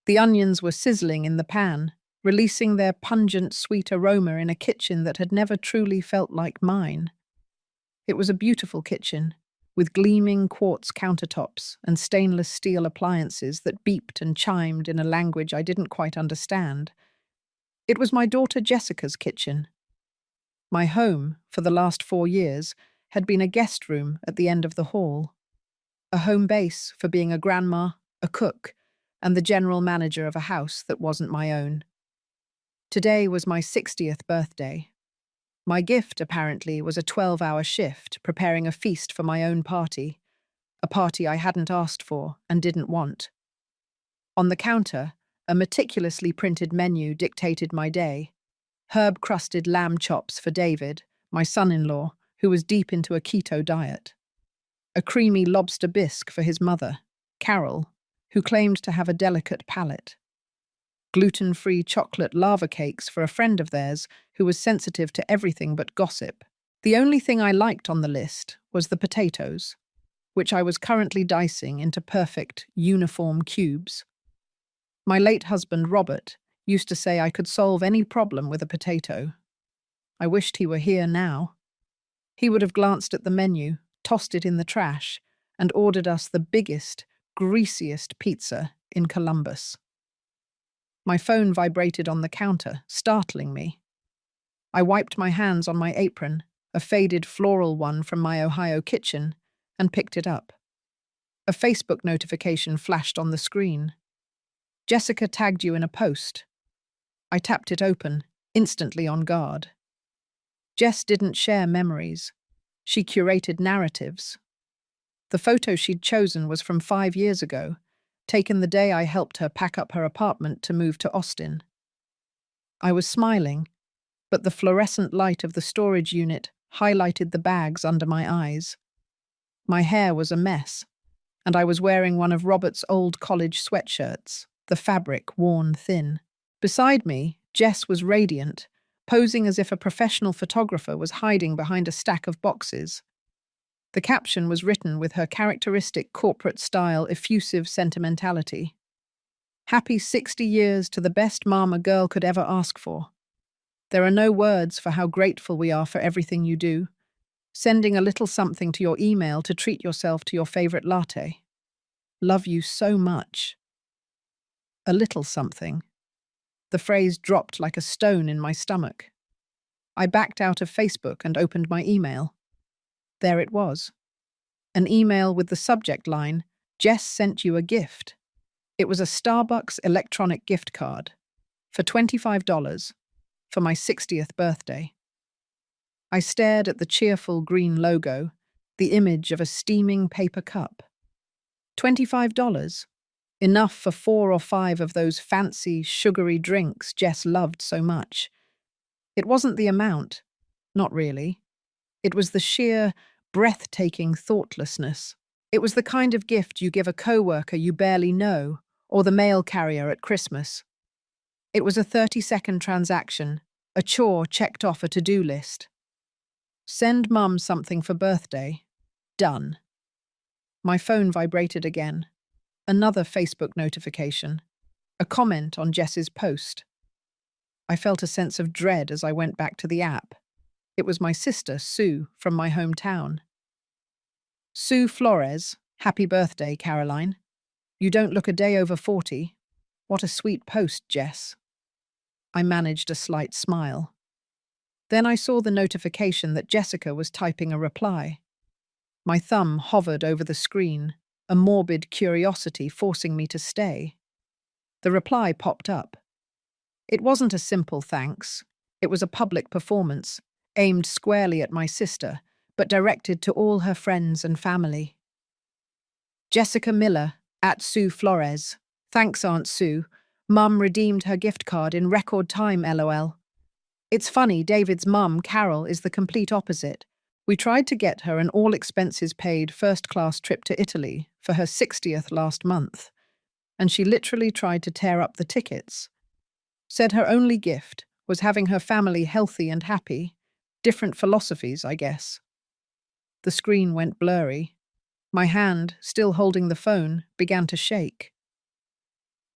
The onions were sizzling in the pan, releasing their pungent, sweet aroma in a kitchen that had never truly felt like mine. It was a beautiful kitchen, with gleaming quartz countertops and stainless steel appliances that beeped and chimed in a language I didn't quite understand. It was my daughter Jessica's kitchen. My home, for the last 4 years, had been a guest room at the end of the hall, a home base for being a grandma, a cook, and the general manager of a house that wasn't my own. Today was my 60th birthday. My gift, apparently, was a 12-hour shift preparing a feast for my own party, a party I hadn't asked for and didn't want. On the counter, a meticulously printed menu dictated my day: herb-crusted lamb chops for David, my son-in-law, who was deep into a keto diet; a creamy lobster bisque for his mother, Carol, who claimed to have a delicate palate; gluten-free chocolate lava cakes for a friend of theirs who was sensitive to everything but gossip. The only thing I liked on the list was the potatoes, which I was currently dicing into perfect, uniform cubes. My late husband, Robert, used to say I could solve any problem with a potato. I wished he were here now. He would have glanced at the menu, tossed it in the trash, and ordered us the biggest, greasiest pizza in Columbus. My phone vibrated on the counter, startling me. I wiped my hands on my apron, a faded floral one from my Ohio kitchen, and picked it up. A Facebook notification flashed on the screen. Jessica tagged you in a post. I tapped it open, instantly on guard. Jess didn't share memories. She curated narratives. The photo she'd chosen was from 5 years ago, taken the day I helped her pack up her apartment to move to Austin. I was smiling, but the fluorescent light of the storage unit highlighted the bags under my eyes. My hair was a mess, and I was wearing one of Robert's old college sweatshirts, the fabric worn thin. Beside me, Jess was radiant, posing as if a professional photographer was hiding behind a stack of boxes. The caption was written with her characteristic corporate-style effusive sentimentality. "Happy 60 years to the best mom a girl could ever ask for. There are no words for how grateful we are for everything you do. Sending a little something to your email to treat yourself to your favorite latte. Love you so much." A little something. The phrase dropped like a stone in my stomach. I backed out of Facebook and opened my email. There it was. An email with the subject line, "Jess sent you a gift." It was a Starbucks electronic gift card for $25 for my 60th birthday. I stared at the cheerful green logo, the image of a steaming paper cup. $25? Enough for 4 or 5 of those fancy, sugary drinks Jess loved so much. It wasn't the amount. Not really. It was the sheer, breathtaking thoughtlessness. It was the kind of gift you give a coworker you barely know, or the mail carrier at Christmas. It was a 30-second transaction, a chore checked off a to-do list. Send Mum something for birthday. Done. My phone vibrated again. Another Facebook notification. A comment on Jess's post. I felt a sense of dread as I went back to the app. It was my sister, Sue, from my hometown. "Sue Flores, happy birthday, Caroline. You don't look a day over 40. What a sweet post, Jess." I managed a slight smile. Then I saw the notification that Jessica was typing a reply. My thumb hovered over the screen, a morbid curiosity forcing me to stay. The reply popped up. It wasn't a simple thanks. It was a public performance, aimed squarely at my sister, but directed to all her friends and family. "Jessica Miller, at Sue Flores. Thanks, Aunt Sue. Mum redeemed her gift card in record time, LOL. It's funny, David's mum, Carol, is the complete opposite. We tried to get her an all-expenses-paid first-class trip to Italy for her 60th last month, and she literally tried to tear up the tickets. Said her only gift was having her family healthy and happy. Different philosophies, I guess." The screen went blurry. My hand, still holding the phone, began to shake.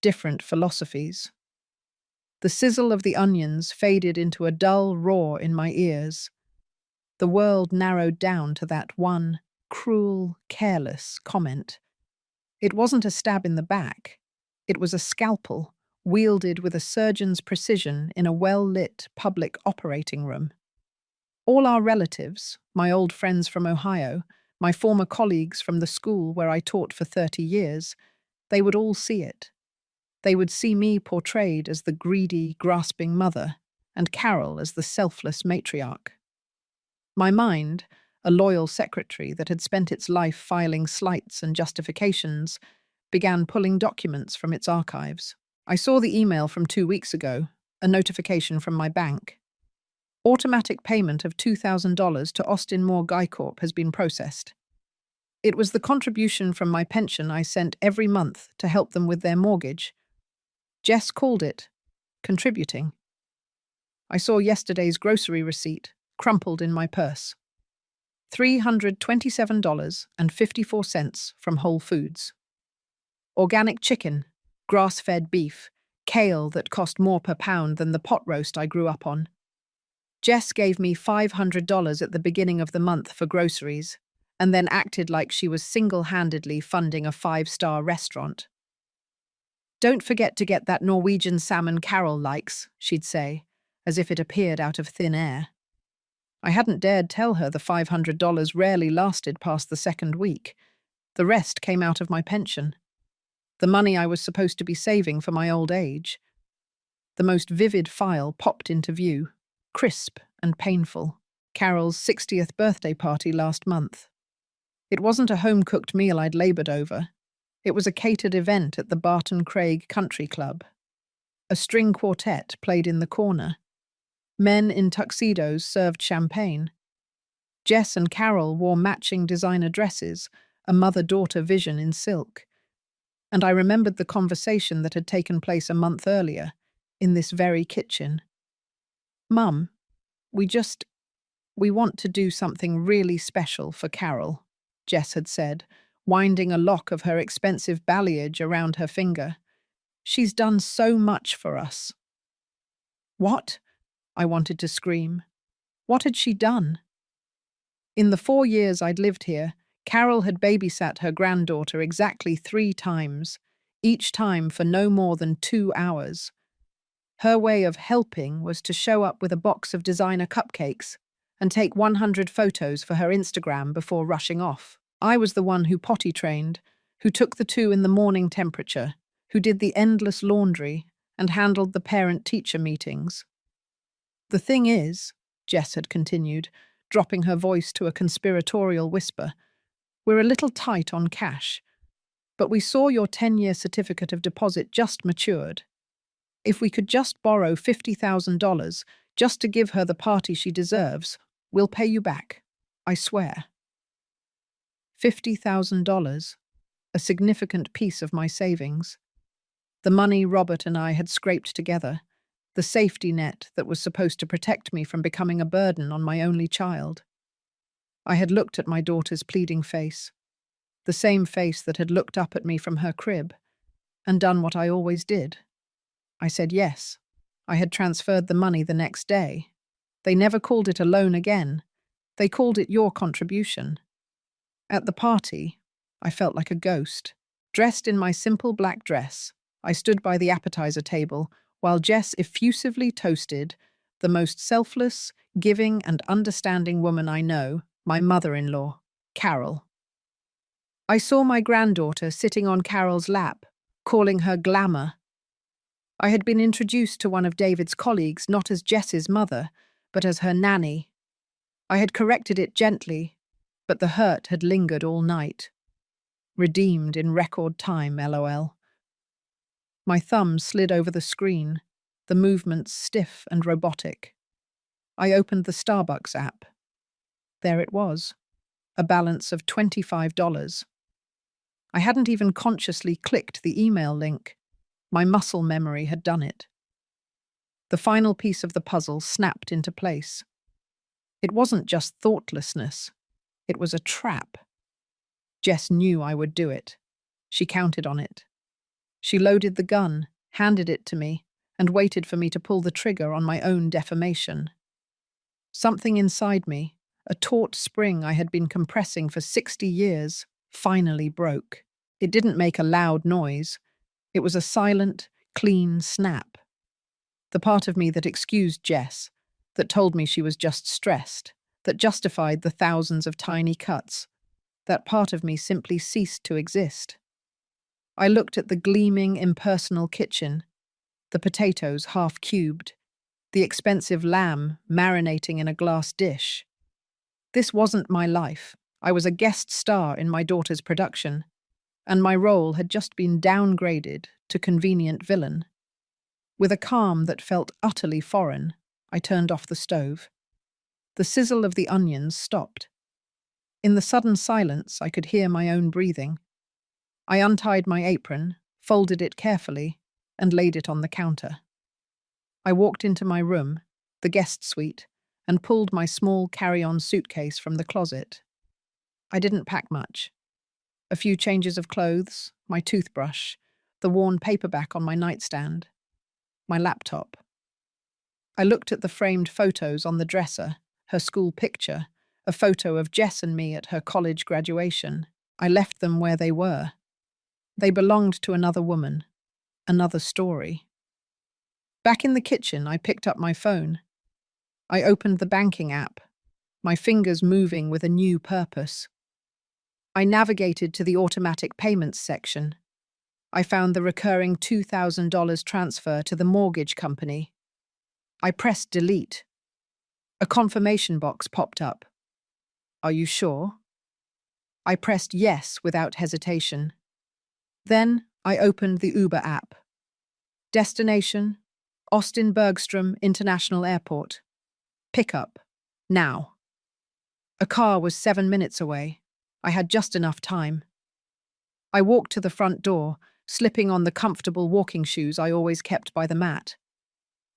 different philosophies. The sizzle of the onions faded into a dull roar in my ears. The world narrowed down to that one cruel, careless comment. It wasn't a stab in the back. It was a scalpel, wielded with a surgeon's precision in a well-lit public operating room. All our relatives, my old friends from Ohio, my former colleagues from the school where I taught for 30 years, they would all see it. They would see me portrayed as the greedy, grasping mother, and Carol as the selfless matriarch. My mind, a loyal secretary that had spent its life filing slights and justifications, began pulling documents from its archives. I saw the email from 2 weeks ago, a notification from my bank. Automatic payment of $2,000 to Austin Moore Guy Corp has been processed. It was the contribution from my pension I sent every month to help them with their mortgage. Jess called it contributing. I saw yesterday's grocery receipt, crumpled in my purse. $327.54 from Whole Foods. Organic chicken, grass-fed beef, kale that cost more per pound than the pot roast I grew up on. Jess gave me $500 at the beginning of the month for groceries, and then acted like she was single-handedly funding a 5-star restaurant. "Don't forget to get that Norwegian salmon Carol likes," she'd say, as if it appeared out of thin air. I hadn't dared tell her the $500 rarely lasted past the second week. The rest came out of my pension. The money I was supposed to be saving for my old age. The most vivid file popped into view, crisp and painful. Carol's 60th birthday party last month. It wasn't a home-cooked meal I'd laboured over. It was a catered event at the Barton Craig Country Club. A string quartet played in the corner. Men in tuxedos served champagne. Jess and Carol wore matching designer dresses, a mother-daughter vision in silk. And I remembered the conversation that had taken place a month earlier, in this very kitchen. "Mum, we want to do something really special for Carol," Jess had said, winding a lock of her expensive balayage around her finger. "She's done so much for us." "What?" I wanted to scream. What had she done? In the 4 years I'd lived here, Carol had babysat her granddaughter exactly 3 times, each time for no more than 2 hours. Her way of helping was to show up with a box of designer cupcakes and take 100 photos for her Instagram before rushing off. I was the one who potty trained, who took the 2 in the morning temperature, who did the endless laundry and handled the parent-teacher meetings. "The thing is," Jess had continued, dropping her voice to a conspiratorial whisper, "we're a little tight on cash, but we saw your 10-year certificate of deposit just matured. If we could just borrow $50,000 just to give her the party she deserves, we'll pay you back. I swear." $50,000, a significant piece of my savings. The money Robert and I had scraped together, the safety net that was supposed to protect me from becoming a burden on my only child. I had looked at my daughter's pleading face, the same face that had looked up at me from her crib, and done what I always did. I said yes. I had transferred the money the next day. They never called it a loan again. They called it your contribution. At the party, I felt like a ghost. Dressed in my simple black dress, I stood by the appetizer table while Jess effusively toasted the most selfless, giving and understanding woman I know, my mother-in-law, Carol. I saw my granddaughter sitting on Carol's lap, calling her glamour. I had been introduced to one of David's colleagues not as Jess's mother, but as her nanny. I had corrected it gently, but the hurt had lingered all night. Redeemed in record time, LOL. My thumb slid over the screen, the movements stiff and robotic. I opened the Starbucks app. There it was, a balance of $25. I hadn't even consciously clicked the email link. My muscle memory had done it. The final piece of the puzzle snapped into place. It wasn't just thoughtlessness. It was a trap. Jess knew I would do it. She counted on it. She loaded the gun, handed it to me, and waited for me to pull the trigger on my own defamation. Something inside me, a taut spring I had been compressing for 60 years, finally broke. It didn't make a loud noise. It was a silent, clean snap. The part of me that excused Jess, that told me she was just stressed, that justified the thousands of tiny cuts, that part of me simply ceased to exist. I looked at the gleaming, impersonal kitchen, the potatoes half cubed, the expensive lamb marinating in a glass dish. This wasn't my life. I was a guest star in my daughter's production, and my role had just been downgraded to convenient villain. With a calm that felt utterly foreign, I turned off the stove. The sizzle of the onions stopped. In the sudden silence, I could hear my own breathing. I untied my apron, folded it carefully, and laid it on the counter. I walked into my room, the guest suite, and pulled my small carry-on suitcase from the closet. I didn't pack much. A few changes of clothes, my toothbrush, the worn paperback on my nightstand, my laptop. I looked at the framed photos on the dresser, her school picture, a photo of Jess and me at her college graduation. I left them where they were. They belonged to another woman, another story. Back in the kitchen, I picked up my phone. I opened the banking app, my fingers moving with a new purpose. I navigated to the automatic payments section. I found the recurring $2,000 transfer to the mortgage company. I pressed delete. A confirmation box popped up. Are you sure? I pressed yes without hesitation. Then I opened the Uber app. Destination: Austin Bergstrom International Airport. Pickup: now. A car was 7 minutes away. I had just enough time. I walked to the front door, slipping on the comfortable walking shoes I always kept by the mat.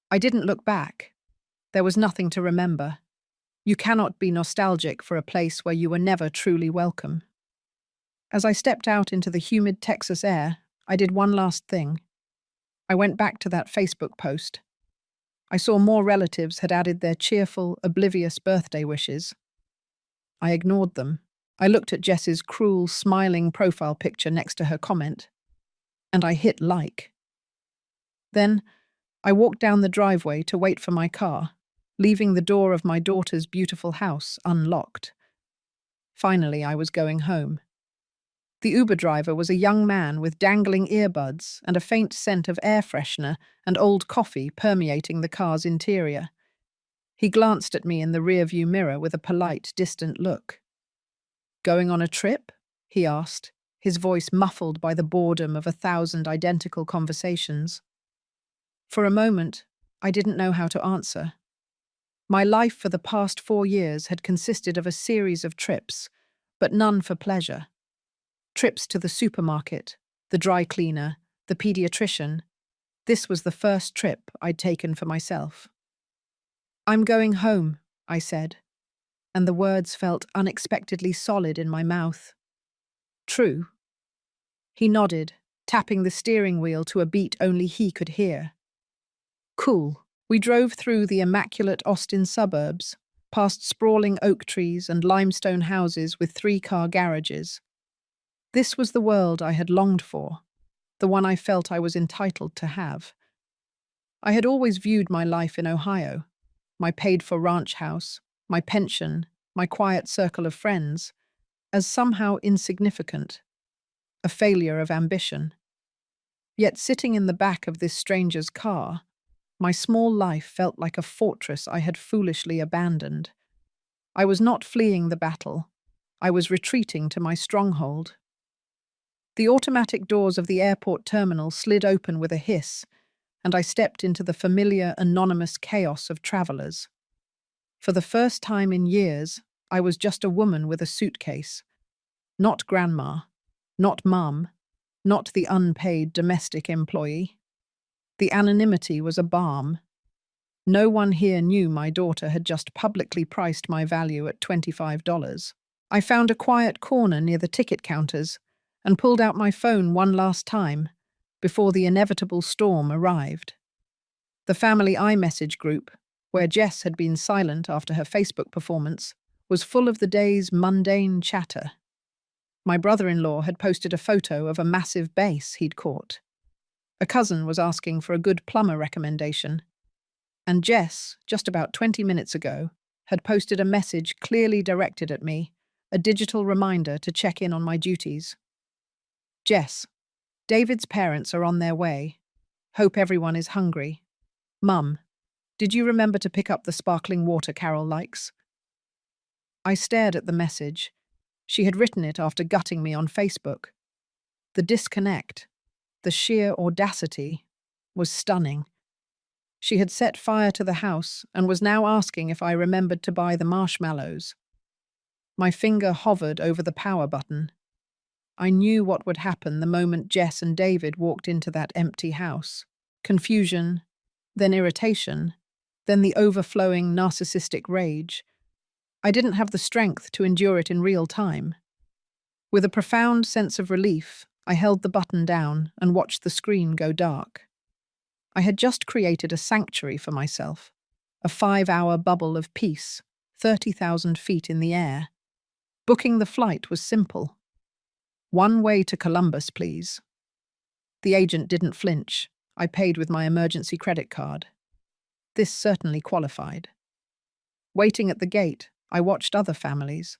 I didn't look back. There was nothing to remember. You cannot be nostalgic for a place where you were never truly welcome. As I stepped out into the humid Texas air, I did one last thing. I went back to that Facebook post. I saw more relatives had added their cheerful, oblivious birthday wishes. I ignored them. I looked at Jess's cruel, smiling profile picture next to her comment, and I hit like. Then, I walked down the driveway to wait for my car, leaving the door of my daughter's beautiful house unlocked. Finally, I was going home. The Uber driver was a young man with dangling earbuds and a faint scent of air freshener and old coffee permeating the car's interior. He glanced at me in the rearview mirror with a polite, distant look. "Going on a trip?" he asked, his voice muffled by the boredom of 1,000 identical conversations. For a moment, I didn't know how to answer. My life for the past 4 years had consisted of a series of trips, but none for pleasure. Trips to the supermarket, the dry cleaner, the pediatrician. This was the first trip I'd taken for myself. "I'm going home," I said, and the words felt unexpectedly solid in my mouth. "True." He nodded, tapping the steering wheel to a beat only he could hear. "Cool." We drove through the immaculate Austin suburbs, past sprawling oak trees and limestone houses with 3-car garages. This was the world I had longed for, the one I felt I was entitled to have. I had always viewed my life in Ohio, my paid-for ranch house, my pension, my quiet circle of friends, as somehow insignificant, a failure of ambition. Yet sitting in the back of this stranger's car, my small life felt like a fortress I had foolishly abandoned. I was not fleeing the battle. I was retreating to my stronghold. The automatic doors of the airport terminal slid open with a hiss, and I stepped into the familiar, anonymous chaos of travelers. For the first time in years, I was just a woman with a suitcase. Not grandma, not mum, not the unpaid domestic employee. The anonymity was a balm. No one here knew my daughter had just publicly priced my value at $25. I found a quiet corner near the ticket counters and pulled out my phone one last time, before the inevitable storm arrived. The family iMessage group, where Jess had been silent after her Facebook performance, was full of the day's mundane chatter. My brother-in-law had posted a photo of a massive bass he'd caught. A cousin was asking for a good plumber recommendation. And Jess, just about 20 minutes ago, had posted a message clearly directed at me, a digital reminder to check in on my duties. Jess, David's parents are on their way. Hope everyone is hungry. Mum, did you remember to pick up the sparkling water Carol likes? I stared at the message. She had written it after gutting me on Facebook. The disconnect, the sheer audacity, was stunning. She had set fire to the house and was now asking if I remembered to buy the marshmallows. My finger hovered over the power button. I knew what would happen the moment Jess and David walked into that empty house. Confusion, then irritation, then the overflowing narcissistic rage. I didn't have the strength to endure it in real time. With a profound sense of relief, I held the button down and watched the screen go dark. I had just created a sanctuary for myself, a 5-hour bubble of peace, 30,000 feet in the air. Booking the flight was simple. One way to Columbus, please. The agent didn't flinch. I paid with my emergency credit card. This certainly qualified. Waiting at the gate, I watched other families.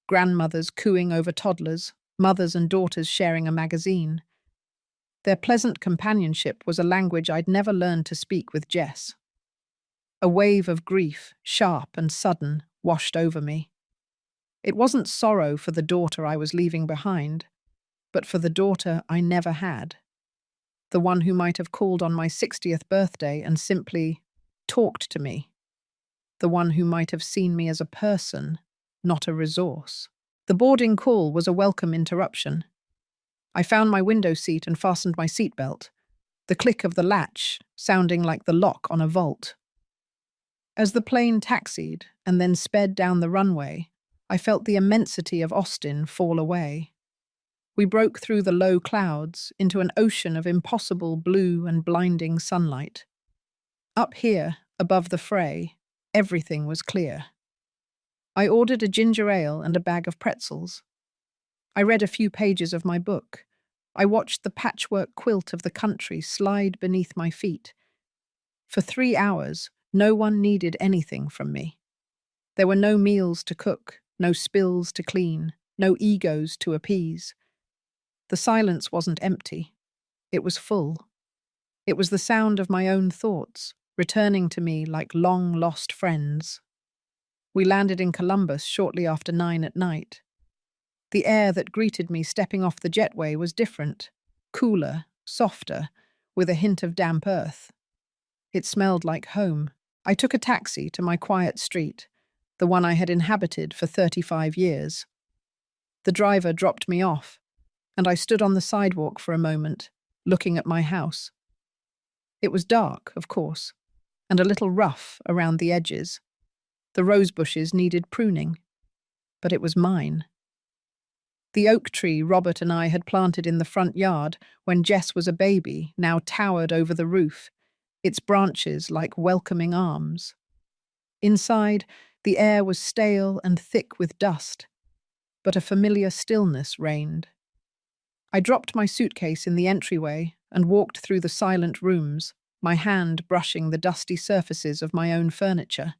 Grandmothers cooing over toddlers, mothers and daughters sharing a magazine. Their pleasant companionship was a language I'd never learned to speak with Jess. A wave of grief, sharp and sudden, washed over me. It wasn't sorrow for the daughter I was leaving behind, but for the daughter I never had. The one who might have called on my 60th birthday and simply talked to me. The one who might have seen me as a person, not a resource. The boarding call was a welcome interruption. I found my window seat and fastened my seatbelt, the click of the latch sounding like the lock on a vault. As the plane taxied and then sped down the runway, I felt the immensity of Austin fall away. We broke through the low clouds into an ocean of impossible blue and blinding sunlight. Up here, above the fray, everything was clear. I ordered a ginger ale and a bag of pretzels. I read a few pages of my book. I watched the patchwork quilt of the country slide beneath my feet. For 3 hours, no one needed anything from me. There were no meals to cook, no spills to clean, no egos to appease. The silence wasn't empty. It was full. It was the sound of my own thoughts, returning to me like long-lost friends. We landed in Columbus shortly after 9 at night. The air that greeted me stepping off the jetway was different, cooler, softer, with a hint of damp earth. It smelled like home. I took a taxi to my quiet street, the one I had inhabited for 35 years. The driver dropped me off, and I stood on the sidewalk for a moment, looking at my house. It was dark, of course, and a little rough around the edges. The rose bushes needed pruning, but it was mine. The oak tree Robert and I had planted in the front yard when Jess was a baby now towered over the roof, its branches like welcoming arms. Inside, the air was stale and thick with dust, but a familiar stillness reigned. I dropped my suitcase in the entryway and walked through the silent rooms, my hand brushing the dusty surfaces of my own furniture.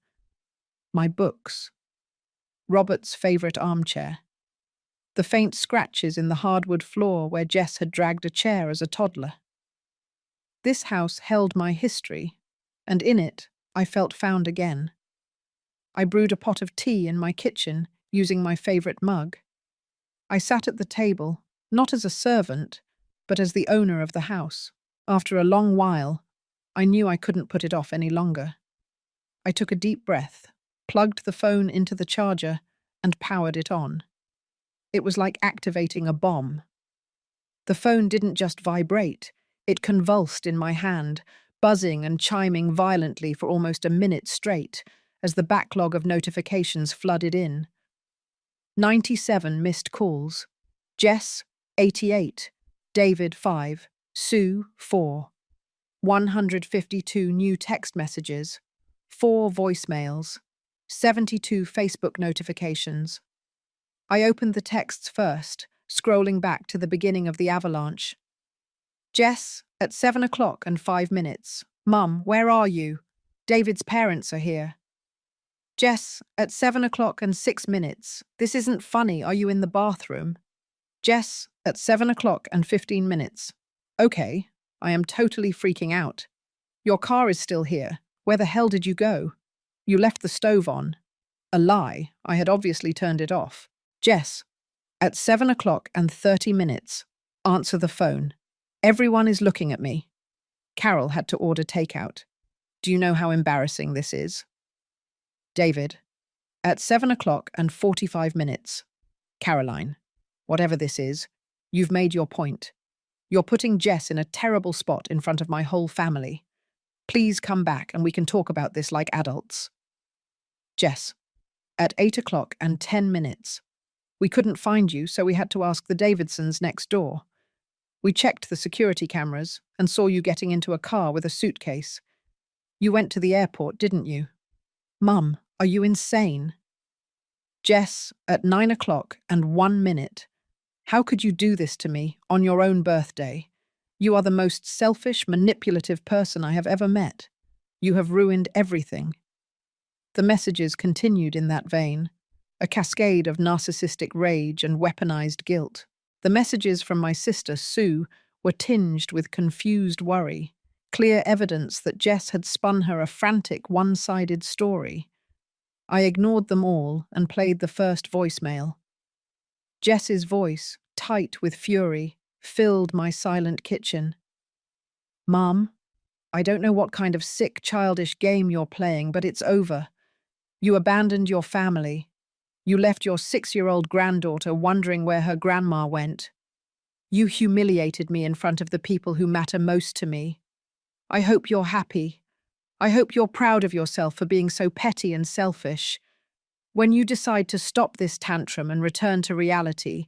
My books. Robert's favourite armchair. The faint scratches in the hardwood floor where Jess had dragged a chair as a toddler. This house held my history, and in it I felt found again. I brewed a pot of tea in my kitchen, using my favourite mug. I sat at the table, not as a servant, but as the owner of the house. After a long while, I knew I couldn't put it off any longer. I took a deep breath, plugged the phone into the charger, and powered it on. It was like activating a bomb. The phone didn't just vibrate, it convulsed in my hand, buzzing and chiming violently for almost a minute straight, as the backlog of notifications flooded in. 97 missed calls. Jess, 88. David, 5. Sue, 4. 152 new text messages, 4 voicemails, 72 Facebook notifications. I opened the texts first, scrolling back to the beginning of the avalanche. Jess, at 7 o'clock and 5 minutes. Mum, where are you? David's parents are here. Jess, at 7 o'clock and 6 minutes. This isn't funny. Are you in the bathroom? Jess, at 7 o'clock and 15 minutes. Okay, I am totally freaking out. Your car is still here. Where the hell did you go? You left the stove on. A lie. I had obviously turned it off. Jess, at 7 o'clock and 30 minutes. Answer the phone. Everyone is looking at me. Carol had to order takeout. Do you know how embarrassing this is? David, at 7 o'clock and 45 minutes. Caroline, whatever this is, you've made your point. You're putting Jess in a terrible spot in front of my whole family. Please come back and we can talk about this like adults. Jess, at 8 o'clock and 10 minutes. We couldn't find you, so we had to ask the Davidsons next door. We checked the security cameras and saw you getting into a car with a suitcase. You went to the airport, didn't you? Mum, are you insane? Jess, at 9 o'clock and 1 minute. How could you do this to me on your own birthday? You are the most selfish, manipulative person I have ever met. You have ruined everything. The messages continued in that vein, a cascade of narcissistic rage and weaponized guilt. The messages from my sister, Sue, were tinged with confused worry, clear evidence that Jess had spun her a frantic, one-sided story. I ignored them all and played the first voicemail. Jess's voice, tight with fury, filled my silent kitchen. Mum, I don't know what kind of sick, childish game you're playing, but it's over. You abandoned your family. You left your 6-year-old granddaughter wondering where her grandma went. You humiliated me in front of the people who matter most to me. I hope you're happy. I hope you're proud of yourself for being so petty and selfish. When you decide to stop this tantrum and return to reality,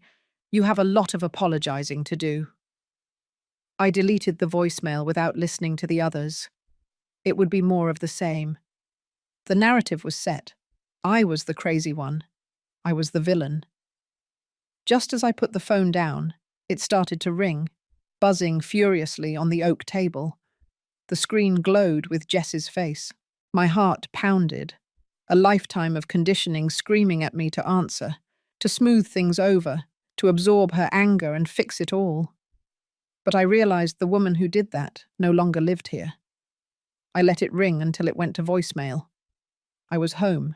you have a lot of apologizing to do. I deleted the voicemail without listening to the others. It would be more of the same. The narrative was set. I was the crazy one. I was the villain. Just as I put the phone down, it started to ring, buzzing furiously on the oak table. The screen glowed with Jess's face. My heart pounded, a lifetime of conditioning screaming at me to answer, to smooth things over, to absorb her anger and fix it all. But I realized the woman who did that no longer lived here. I let it ring until it went to voicemail. I was home,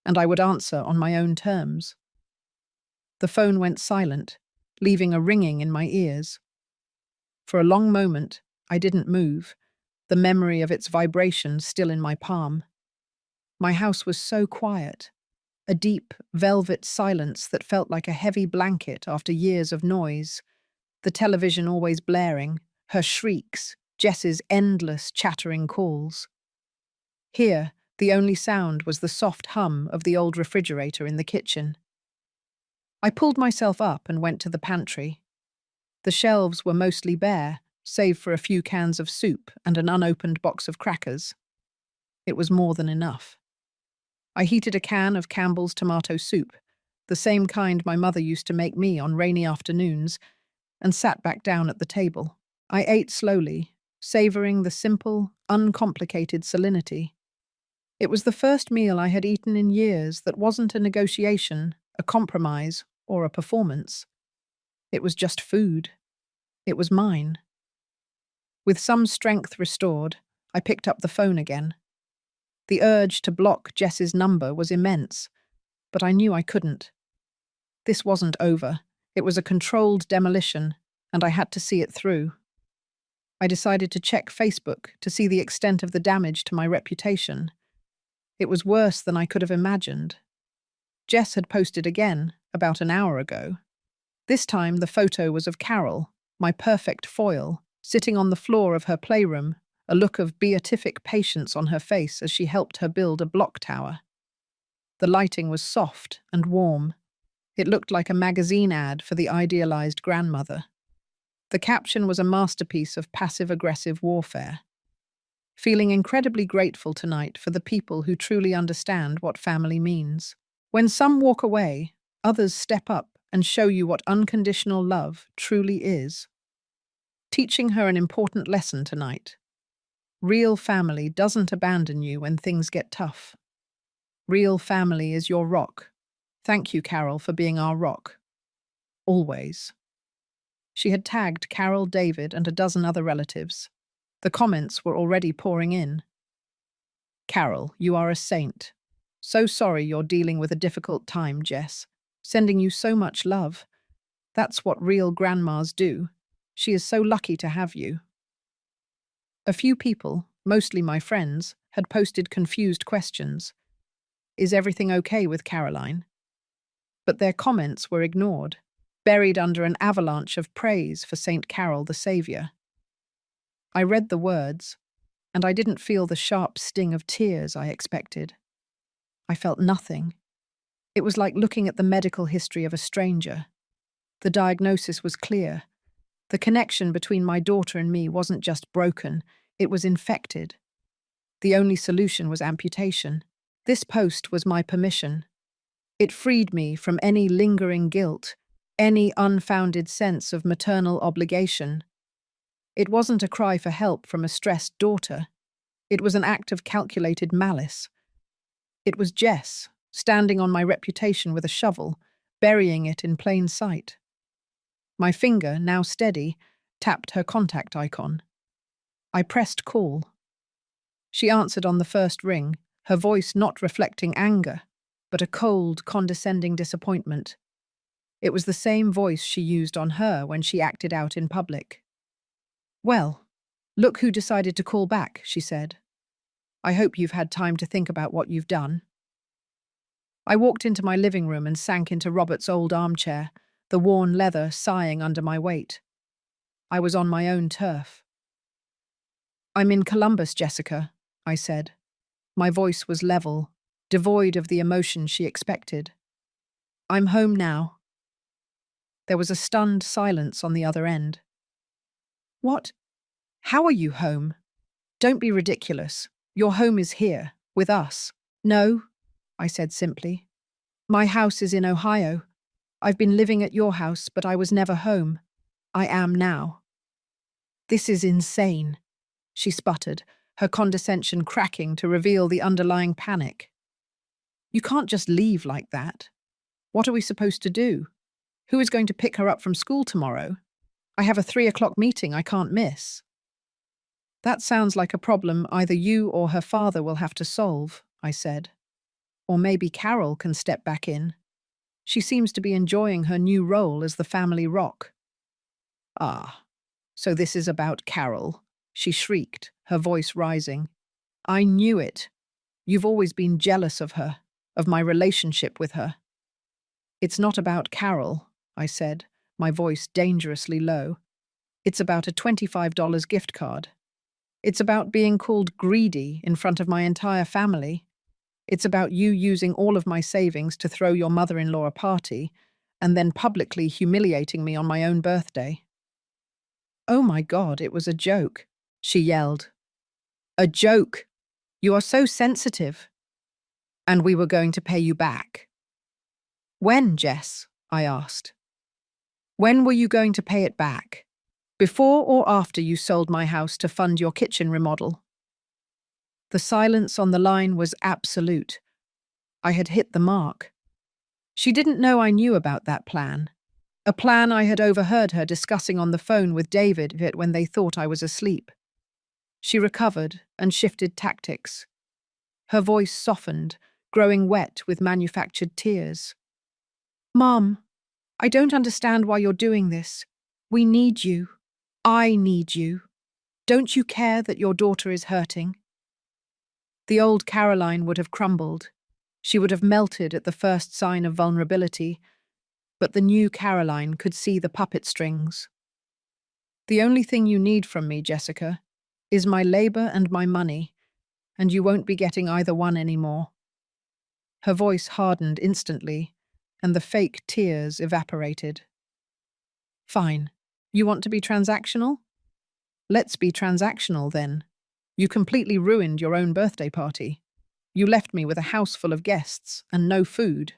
and I would answer on my own terms. The phone went silent, leaving a ringing in my ears. For a long moment, I didn't move, the memory of its vibration still in my palm. My house was so quiet, a deep, velvet silence that felt like a heavy blanket after years of noise, the television always blaring, her shrieks, Jess's endless chattering calls. Here, the only sound was the soft hum of the old refrigerator in the kitchen. I pulled myself up and went to the pantry. The shelves were mostly bare, save for a few cans of soup and an unopened box of crackers. It was more than enough. I heated a can of Campbell's tomato soup, the same kind my mother used to make me on rainy afternoons, and sat back down at the table. I ate slowly, savoring the simple, uncomplicated salinity. It was the first meal I had eaten in years that wasn't a negotiation, a compromise, or a performance. It was just food. It was mine. With some strength restored, I picked up the phone again. The urge to block Jess's number was immense, but I knew I couldn't. This wasn't over. It was a controlled demolition, and I had to see it through. I decided to check Facebook to see the extent of the damage to my reputation. It was worse than I could have imagined. Jess had posted again, about an hour ago. This time the photo was of Carol, my perfect foil, sitting on the floor of her playroom, a look of beatific patience on her face as she helped her build a block tower. The lighting was soft and warm. It looked like a magazine ad for the idealized grandmother. The caption was a masterpiece of passive-aggressive warfare. Feeling incredibly grateful tonight for the people who truly understand what family means. When some walk away, others step up and show you what unconditional love truly is. Teaching her an important lesson tonight. Real family doesn't abandon you when things get tough. Real family is your rock. Thank you, Carol, for being our rock. Always. She had tagged Carol, David, and a dozen other relatives. The comments were already pouring in. Carol, you are a saint. So sorry you're dealing with a difficult time, Jess. Sending you so much love. That's what real grandmas do. She is so lucky to have you. A few people, mostly my friends, had posted confused questions. Is everything okay with Caroline? But their comments were ignored, buried under an avalanche of praise for Saint Carol the Saviour. I read the words, and I didn't feel the sharp sting of tears I expected. I felt nothing. It was like looking at the medical history of a stranger. The diagnosis was clear. The connection between my daughter and me wasn't just broken, it was infected. The only solution was amputation. This post was my permission. It freed me from any lingering guilt, any unfounded sense of maternal obligation. It wasn't a cry for help from a stressed daughter. It was an act of calculated malice. It was Jess, standing on my reputation with a shovel, burying it in plain sight. My finger, now steady, tapped her contact icon. I pressed call. She answered on the first ring, her voice not reflecting anger, but a cold, condescending disappointment. It was the same voice she used on her when she acted out in public. Well, look who decided to call back, she said. I hope you've had time to think about what you've done. I walked into my living room and sank into Robert's old armchair, the worn leather sighing under my weight. I was on my own turf. I'm in Columbus, Jessica, I said. My voice was level, devoid of the emotion she expected. I'm home now. There was a stunned silence on the other end. What? How are you home? Don't be ridiculous. Your home is here, with us. No, I said simply. My house is in Ohio. I've been living at your house, but I was never home. I am now. This is insane, she sputtered, her condescension cracking to reveal the underlying panic. You can't just leave like that. What are we supposed to do? Who is going to pick her up from school tomorrow? I have a 3 o'clock meeting I can't miss. That sounds like a problem either you or her father will have to solve, I said. Or maybe Carol can step back in. She seems to be enjoying her new role as the family rock. Ah, so this is about Carol, she shrieked, her voice rising. I knew it. You've always been jealous of her, of my relationship with her. It's not about Carol, I said, my voice dangerously low. It's about a $25 gift card. It's about being called greedy in front of my entire family. It's about you using all of my savings to throw your mother-in-law a party and then publicly humiliating me on my own birthday. Oh my God, it was a joke, she yelled. A joke? You are so sensitive. And we were going to pay you back. When, Jess? I asked. When were you going to pay it back? Before or after you sold my house to fund your kitchen remodel? The silence on the line was absolute. I had hit the mark. She didn't know I knew about that plan. A plan I had overheard her discussing on the phone with David when they thought I was asleep. She recovered and shifted tactics. Her voice softened, growing wet with manufactured tears. Mom, I don't understand why you're doing this. We need you. I need you. Don't you care that your daughter is hurting? The old Caroline would have crumbled. She would have melted at the first sign of vulnerability, but the new Caroline could see the puppet strings. The only thing you need from me, Jessica, is my labor and my money, and you won't be getting either one anymore. Her voice hardened instantly, and the fake tears evaporated. Fine, You want to be transactional? Let's be transactional then. You completely ruined your own birthday party. You left me with a house full of guests and no food.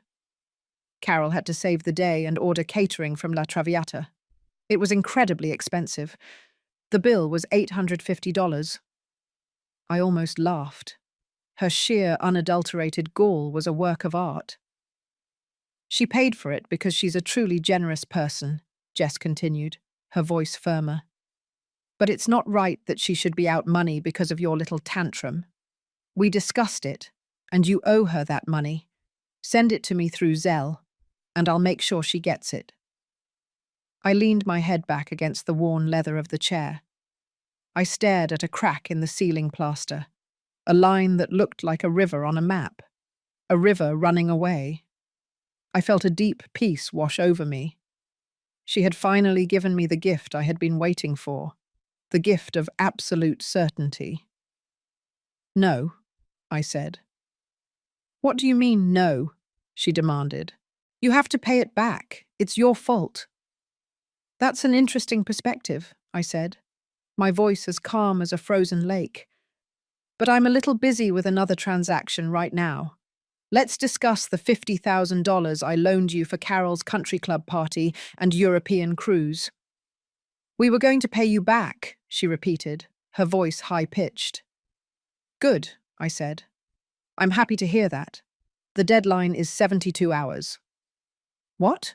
Carol had to save the day and order catering from La Traviata. It was incredibly expensive. The bill was $850. I almost laughed. Her sheer, unadulterated gall was a work of art. She paid for it because she's a truly generous person, Jess continued, her voice firmer. But it's not right that she should be out money because of your little tantrum. We discussed it, and you owe her that money. Send it to me through Zelle, and I'll make sure she gets it. I leaned my head back against the worn leather of the chair. I stared at a crack in the ceiling plaster, a line that looked like a river on a map, a river running away. I felt a deep peace wash over me. She had finally given me the gift I had been waiting for, the gift of absolute certainty. No, I said. What do you mean, no? She demanded. You have to pay it back. It's your fault. That's an interesting perspective, I said, my voice as calm as a frozen lake. But I'm a little busy with another transaction right now. Let's discuss the $50,000 I loaned you for Carol's country club party and European cruise. We were going to pay you back, she repeated, her voice high-pitched. Good, I said. I'm happy to hear that. The deadline is 72 hours. What?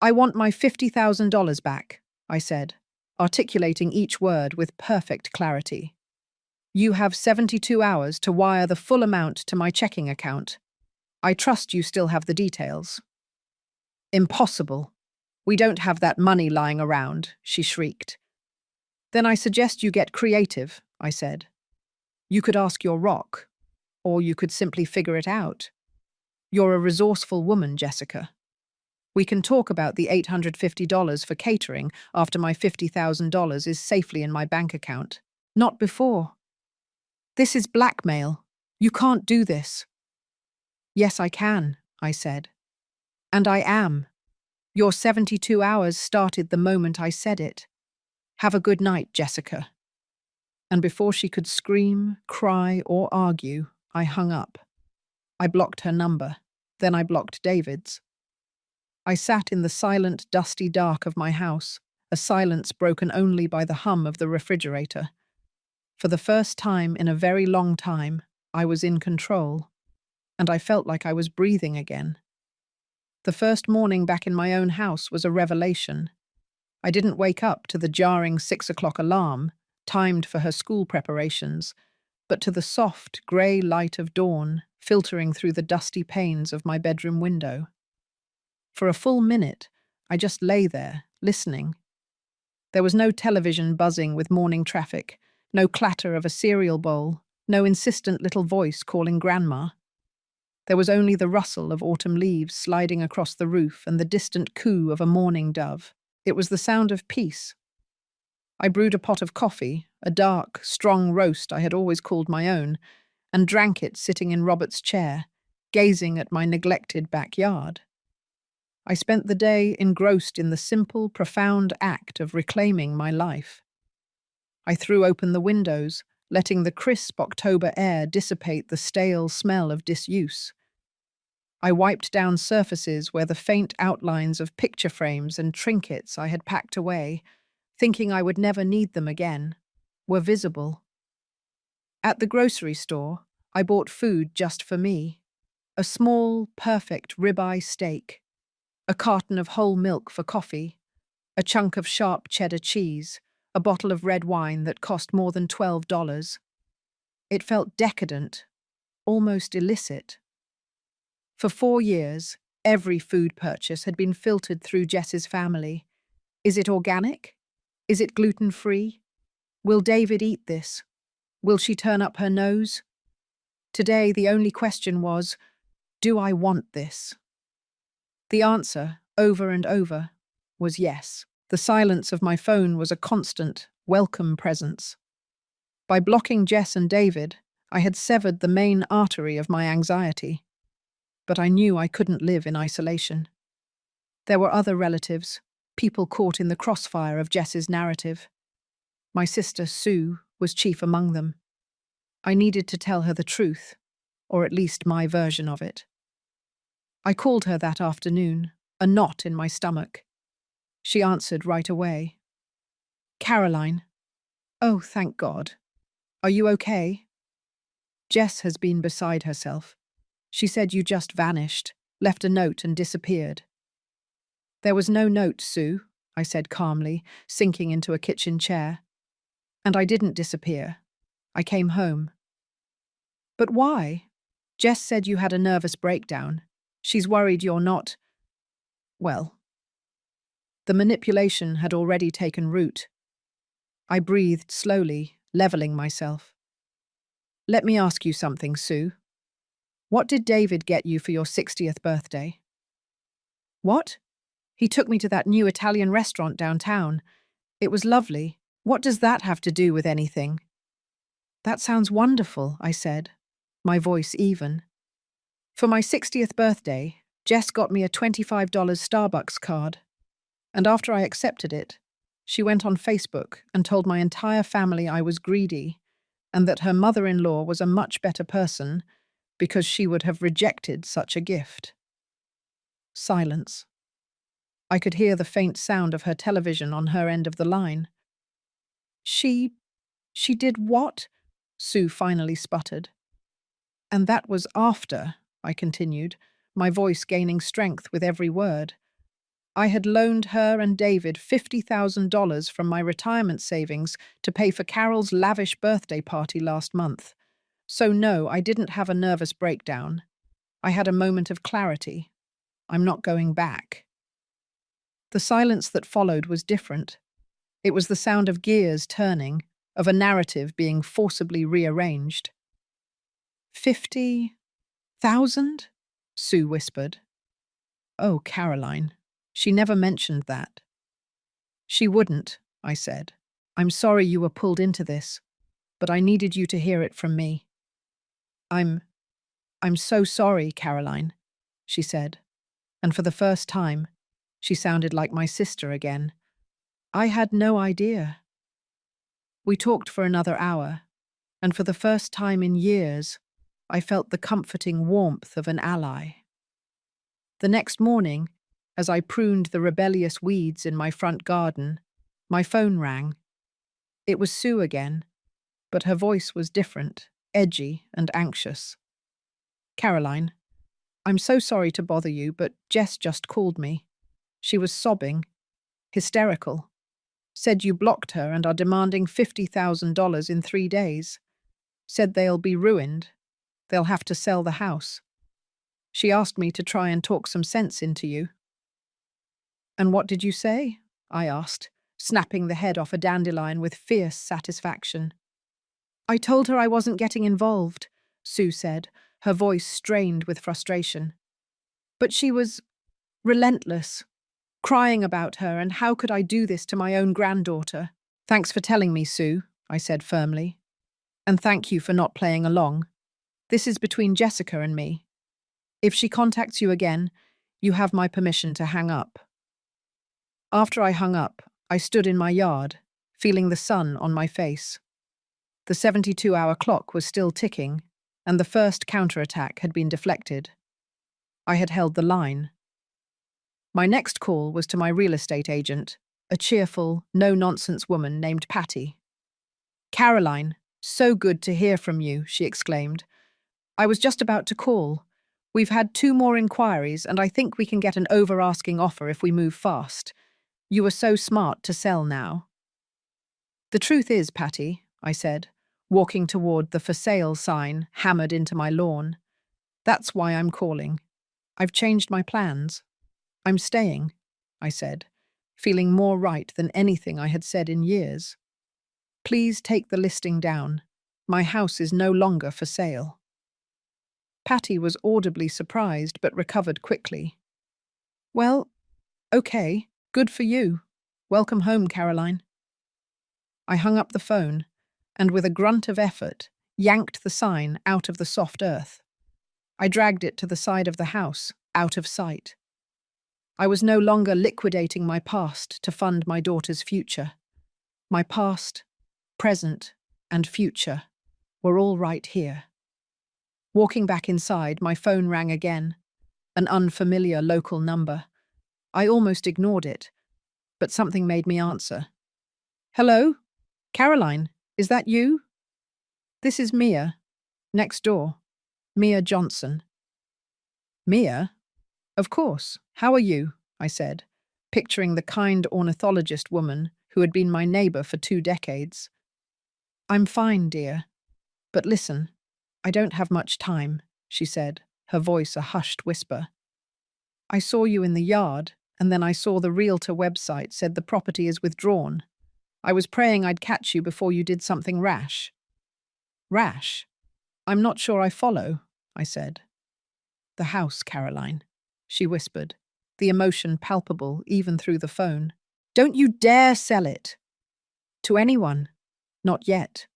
I want my $50,000 back, I said, articulating each word with perfect clarity. You have 72 hours to wire the full amount to my checking account. I trust you still have the details. Impossible. We don't have that money lying around, she shrieked. Then I suggest you get creative, I said. You could ask your rock, or you could simply figure it out. You're a resourceful woman, Jessica. We can talk about the $850 for catering after my $50,000 is safely in my bank account. Not before. This is blackmail. You can't do this. Yes, I can, I said. And I am. Your 72 hours started the moment I said it. Have a good night, Jessica. And before she could scream, cry, or argue, I hung up. I blocked her number. Then I blocked David's. I sat in the silent, dusty dark of my house, a silence broken only by the hum of the refrigerator. For the first time in a very long time, I was in control, and I felt like I was breathing again. The first morning back in my own house was a revelation. I didn't wake up to the jarring 6 o'clock alarm, timed for her school preparations, but to the soft, grey light of dawn filtering through the dusty panes of my bedroom window. For a full minute, I just lay there, listening. There was no television buzzing with morning traffic, no clatter of a cereal bowl, no insistent little voice calling Grandma. There was only the rustle of autumn leaves sliding across the roof and the distant coo of a mourning dove. It was the sound of peace. I brewed a pot of coffee, a dark, strong roast I had always called my own, and drank it sitting in Robert's chair, gazing at my neglected backyard. I spent the day engrossed in the simple, profound act of reclaiming my life. I threw open the windows, letting the crisp October air dissipate the stale smell of disuse. I wiped down surfaces where the faint outlines of picture frames and trinkets I had packed away, thinking I would never need them again, were visible. At the grocery store, I bought food just for me. A small, perfect ribeye steak, a carton of whole milk for coffee, a chunk of sharp cheddar cheese, a bottle of red wine that cost more than $12. It felt decadent, almost illicit. For 4 years, every food purchase had been filtered through Jess's family. Is it organic? Is it gluten-free? Will David eat this? Will she turn up her nose? Today, the only question was, do I want this? The answer, over and over, was yes. The silence of my phone was a constant, welcome presence. By blocking Jess and David, I had severed the main artery of my anxiety. But I knew I couldn't live in isolation. There were other relatives, people caught in the crossfire of Jess's narrative. My sister, Sue, was chief among them. I needed to tell her the truth, or at least my version of it. I called her that afternoon, a knot in my stomach. She answered right away. "Caroline." "Oh, thank God. Are you okay?" "Jess has been beside herself. She said you just vanished, left a note and disappeared." "There was no note, Sue," I said calmly, sinking into a kitchen chair. "And I didn't disappear. I came home." "But why? Jess said you had a nervous breakdown. She's worried you're not—" Well, the manipulation had already taken root. I breathed slowly, leveling myself. "Let me ask you something, Sue. What did David get you for your 60th birthday?" "What?" "He took me to that new Italian restaurant downtown. It was lovely. What does that have to do with anything?" "That sounds wonderful," I said, my voice even. "For my 60th birthday, Jess got me a $25 Starbucks card. And after I accepted it, she went on Facebook and told my entire family I was greedy and that her mother-in-law was a much better person because she would have rejected such a gift." Silence. I could hear the faint sound of her television on her end of the line. She did what?" Sue finally sputtered. "And that was after," I continued, my voice gaining strength with every word. "I had loaned her and David $50,000 from my retirement savings to pay for Carol's lavish birthday party last month. So no, I didn't have a nervous breakdown. I had a moment of clarity. I'm not going back." The silence that followed was different. It was the sound of gears turning, of a narrative being forcibly rearranged. 50,000? Sue whispered. "Oh, Caroline. She never mentioned that." "She wouldn't," I said. "I'm sorry you were pulled into this, but I needed you to hear it from me." I'm so sorry, Caroline," she said, and for the first time, she sounded like my sister again. "I had no idea." We talked for another hour, and for the first time in years, I felt the comforting warmth of an ally. The next morning, as I pruned the rebellious weeds in my front garden, my phone rang. It was Sue again, but her voice was different, edgy and anxious. "Caroline, I'm so sorry to bother you, but Jess just called me. She was sobbing, hysterical. Said you blocked her and are demanding $50,000 in 3 days. Said they'll be ruined. They'll have to sell the house. She asked me to try and talk some sense into you." "And what did you say?" I asked, snapping the head off a dandelion with fierce satisfaction. "I told her I wasn't getting involved," Sue said, her voice strained with frustration. "But she was relentless, crying about her, and how could I do this to my own granddaughter?" "Thanks for telling me, Sue," I said firmly. "And thank you for not playing along. This is between Jessica and me. If she contacts you again, you have my permission to hang up." After I hung up, I stood in my yard, feeling the sun on my face. The 72-hour clock was still ticking, and the first counterattack had been deflected. I had held the line. My next call was to my real estate agent, a cheerful, no-nonsense woman named Patty. "Caroline, so good to hear from you," she exclaimed. "I was just about to call. We've had 2 more inquiries, and I think we can get an over-asking offer if we move fast. You are so smart to sell now." "The truth is, Patty," I said, walking toward the for sale sign hammered into my lawn, "that's why I'm calling. I've changed my plans. I'm staying," I said, feeling more right than anything I had said in years. "Please take the listing down. My house is no longer for sale." Patty was audibly surprised but recovered quickly. "Well, okay, good for you. Welcome home, Caroline." I hung up the phone and, with a grunt of effort, yanked the sign out of the soft earth. I dragged it to the side of the house, out of sight. I was no longer liquidating my past to fund my daughter's future. My past, present, and future were all right here. Walking back inside, my phone rang again, an unfamiliar local number. I almost ignored it, but something made me answer. Hello? Caroline, is that you? This is Mia, next door. Mia Johnson. Mia? Of course. How are you? I said, picturing the kind ornithologist woman who had been my neighbor for 2 decades. I'm fine, dear. But listen, I don't have much time, she said, her voice a hushed whisper. I saw you in the yard, and then I saw the realtor website said the property is withdrawn. I was praying I'd catch you before you did something rash. Rash? I'm not sure I follow, I said. The house, Caroline, she whispered, the emotion palpable even through the phone. Don't you dare sell it. To anyone. Not yet.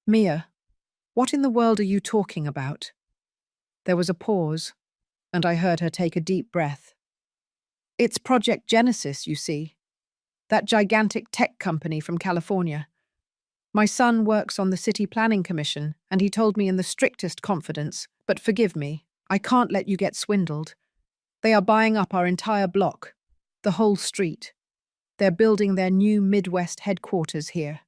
Mia, what in the world are you talking about? There was a pause, and I heard her take a deep breath. It's Project Genesis, you see. That gigantic tech company from California. My son works on the City Planning Commission, and he told me in the strictest confidence, but forgive me, I can't let you get swindled. They are buying up our entire block, the whole street. They're building their new Midwest headquarters here.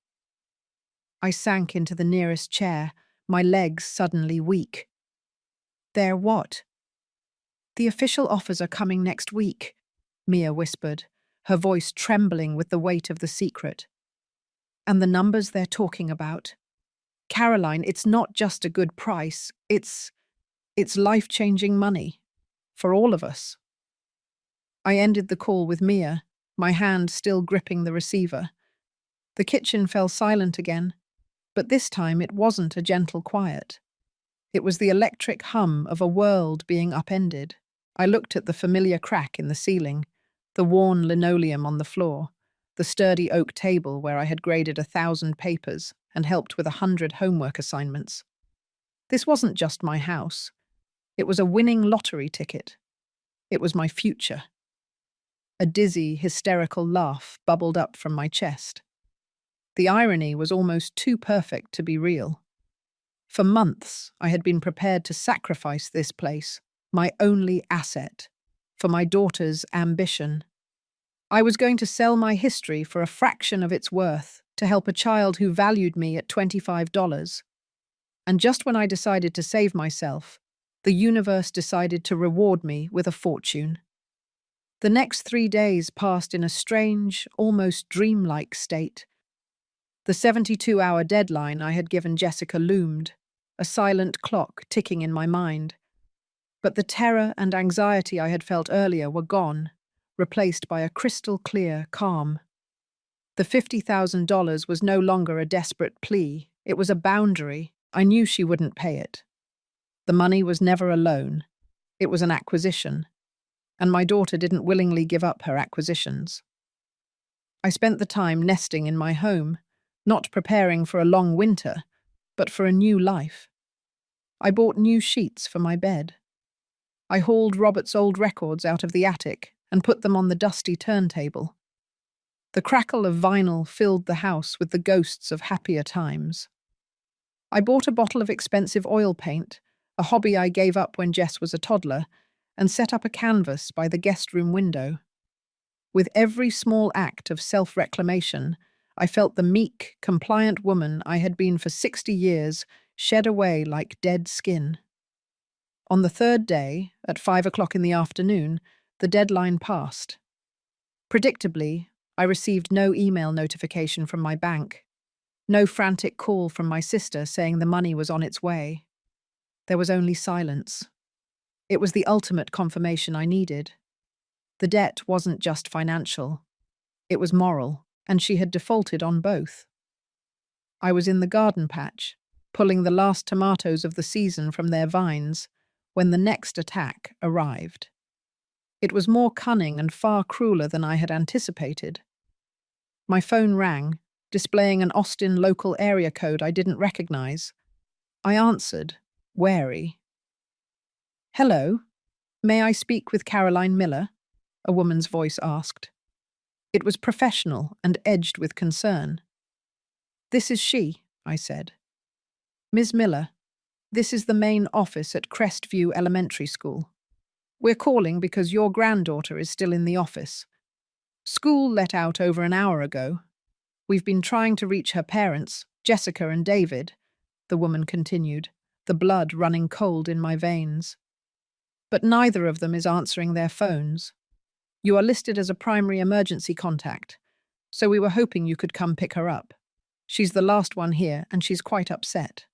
I sank into the nearest chair, my legs suddenly weak. They're what? The official offers are coming next week, Mia whispered, her voice trembling with the weight of the secret. And the numbers they're talking about? Caroline, it's not just a good price, it's life-changing money. For all of us. I ended the call with Mia, my hand still gripping the receiver. The kitchen fell silent again, but this time it wasn't a gentle quiet. It was the electric hum of a world being upended. I looked at the familiar crack in the ceiling, the worn linoleum on the floor, the sturdy oak table where I had graded 1,000 papers and helped with 100 homework assignments. This wasn't just my house. It was a winning lottery ticket. It was my future. A dizzy, hysterical laugh bubbled up from my chest. The irony was almost too perfect to be real. For months, I had been prepared to sacrifice this place, my only asset, for my daughter's ambition. I was going to sell my history for a fraction of its worth to help a child who valued me at $25. And just when I decided to save myself, the universe decided to reward me with a fortune. The next 3 days passed in a strange, almost dreamlike state. The 72-hour deadline I had given Jessica loomed, a silent clock ticking in my mind. But the terror and anxiety I had felt earlier were gone, replaced by a crystal-clear calm. The $50,000 was no longer a desperate plea. It was a boundary. I knew she wouldn't pay it. The money was never a loan. It was an acquisition. And my daughter didn't willingly give up her acquisitions. I spent the time nesting in my home, not preparing for a long winter, but for a new life. I bought new sheets for my bed. I hauled Robert's old records out of the attic and put them on the dusty turntable. The crackle of vinyl filled the house with the ghosts of happier times. I bought a bottle of expensive oil paint, a hobby I gave up when Jess was a toddler, and set up a canvas by the guest room window. With every small act of self-reclamation, I felt the meek, compliant woman I had been for 60 years shed away like dead skin. On the 3rd day, at 5 o'clock in the afternoon, the deadline passed. Predictably, I received no email notification from my bank, no frantic call from my sister saying the money was on its way. There was only silence. It was the ultimate confirmation I needed. The debt wasn't just financial. It was moral, and she had defaulted on both. I was in the garden patch, pulling the last tomatoes of the season from their vines, when the next attack arrived. It was more cunning and far crueler than I had anticipated. My phone rang, displaying an Austin local area code I didn't recognize. I answered, wary. Hello, may I speak with Caroline Miller? a woman's voice asked. It was professional and edged with concern. "This is she," I said. "Ms. Miller, this is the main office at Crestview Elementary School. We're calling because your granddaughter is still in the office. School let out over an hour ago. We've been trying to reach her parents, Jessica and David," the woman continued, the blood running cold in my veins. "But neither of them is answering their phones. You are listed as a primary emergency contact, so we were hoping you could come pick her up. She's the last one here, and she's quite upset."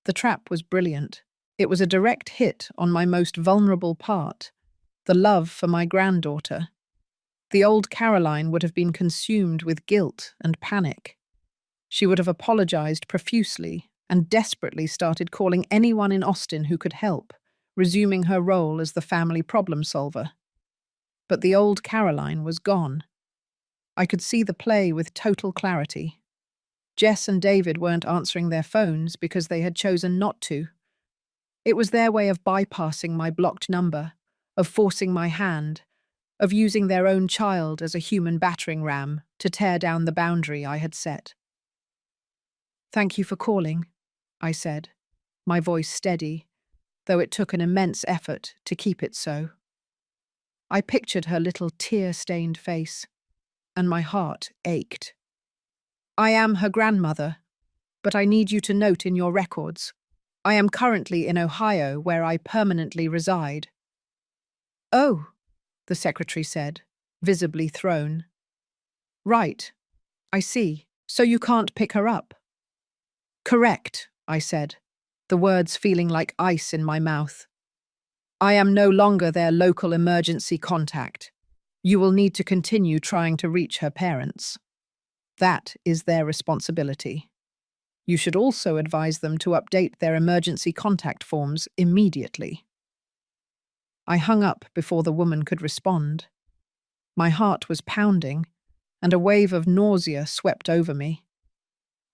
The trap was brilliant. It was a direct hit on my most vulnerable part, the love for my granddaughter. The old Caroline would have been consumed with guilt and panic. She would have apologized profusely and desperately started calling anyone in Austin who could help, resuming her role as the family problem solver. But the old Caroline was gone. I could see the play with total clarity. Jess and David weren't answering their phones because they had chosen not to. It was their way of bypassing my blocked number, of forcing my hand, of using their own child as a human battering ram to tear down the boundary I had set. "Thank you for calling," I said, my voice steady, though it took an immense effort to keep it so. I pictured her little tear-stained face, and my heart ached. "I am her grandmother, but I need you to note in your records, I am currently in Ohio, where I permanently reside." "Oh," the secretary said, visibly thrown. "Right, I see. So you can't pick her up?" "Correct," I said, the words feeling like ice in my mouth. "I am no longer their local emergency contact. You will need to continue trying to reach her parents. That is their responsibility. You should also advise them to update their emergency contact forms immediately." I hung up before the woman could respond. My heart was pounding, and a wave of nausea swept over me.